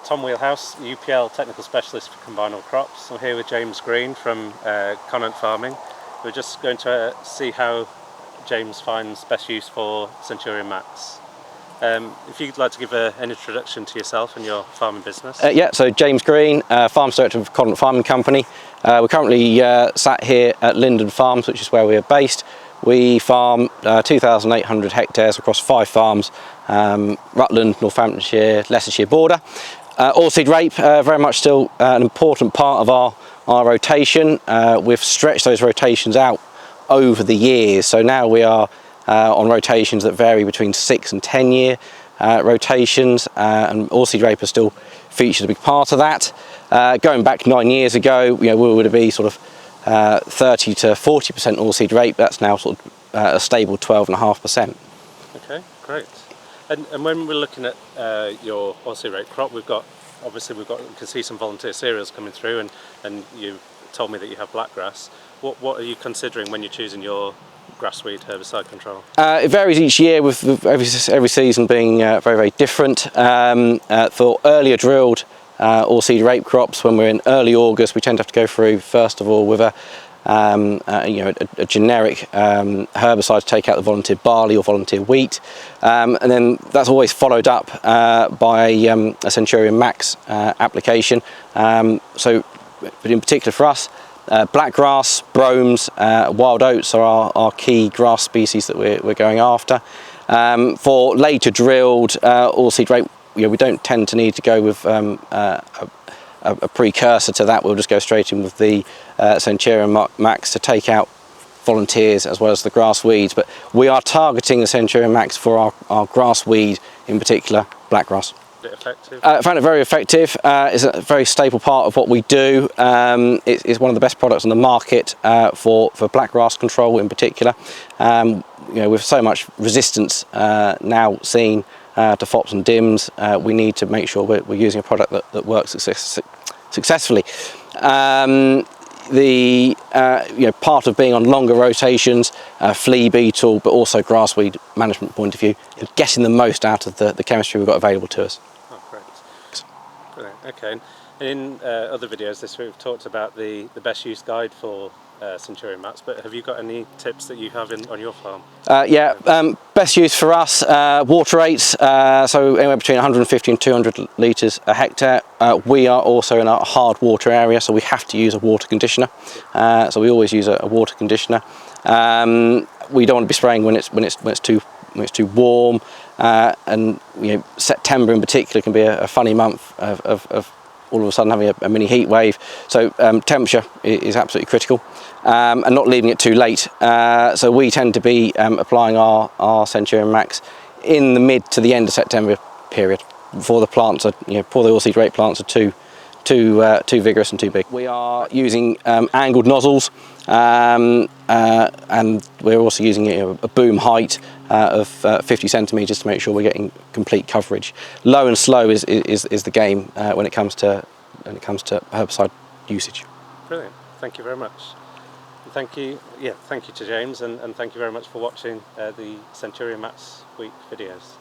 Tom Wheelhouse, UPL Technical Specialist for Combinable Crops. I'm here with James Green from Conant Farming. We're just going to see how James finds best use for Centurion Max. If you'd like to give an introduction to yourself and your farming business. So James Green, Farm Director of Conant Farming Company. We're currently sat here at Linden Farms, which is where we are based. We farm 2,800 hectares across 5 farms, Rutland, Northamptonshire, Leicestershire border. Oilseed rape, very much still an important part of our rotation. We've stretched those rotations out over the years, so now we are on rotations that vary between 6 and 10 year rotations, and oilseed rape still features a big part of that. Going back 9 years ago, we would be sort of 30 to 40% oilseed rape. That's now sort of a stable 12.5%. Okay, great. And when we're looking at your oilseed rape crop, we can see some volunteer cereals coming through, and you told me that you have blackgrass. What are you considering when you're choosing your grassweed herbicide control? It varies each year, with every season being very, very different. For earlier drilled oilseed rape crops, when we're in early August, we tend to have to go through first of all with a generic herbicide to take out the volunteer barley or volunteer wheat, and then that's always followed up by a Centurion Max application. So in particular for us, blackgrass, bromes, wild oats are our key grass species that we're going after. For later drilled oilseed rape, we don't tend to need to go with a precursor to that. We'll just go straight in with the Centurion Max to take out volunteers as well as the grass weeds, but we are targeting the Centurion Max for our grass weed, in particular blackgrass. Effective? I found it very effective. It's a very staple part of what we do. It's one of the best products on the market for blackgrass control in particular. With so much resistance now seen to fops and dims, we need to make sure we're using a product that works successfully. Part of being on longer rotations, flea beetle, but also grassweed management point of view, getting the most out of the chemistry we've got available to us. Oh, great. Brilliant. Okay. And in other videos this week, we've talked about the best use guide for Centurion Max, but have you got any tips that you have on your farm? Best use for us, water rates, so anywhere between 150 and 200 litres a hectare. We are also in a hard water area, so we have to use a water conditioner. So we always use a water conditioner. We don't want to be spraying when it's too warm, and September in particular can be a funny month of all of a sudden having a mini heat wave. So temperature is absolutely critical, and not leaving it too late. So we tend to be applying our Centurion Max in the mid to the end of September period, before the plants are, before the oilseed rape plants are too vigorous and too big. We are using angled nozzles, and we're also using a boom height of 50 centimetres to make sure we're getting complete coverage. Low and slow is the game when it comes to herbicide usage. Brilliant. Thank you very much. And thank you to James, and thank you very much for watching the Centurion Max Week videos.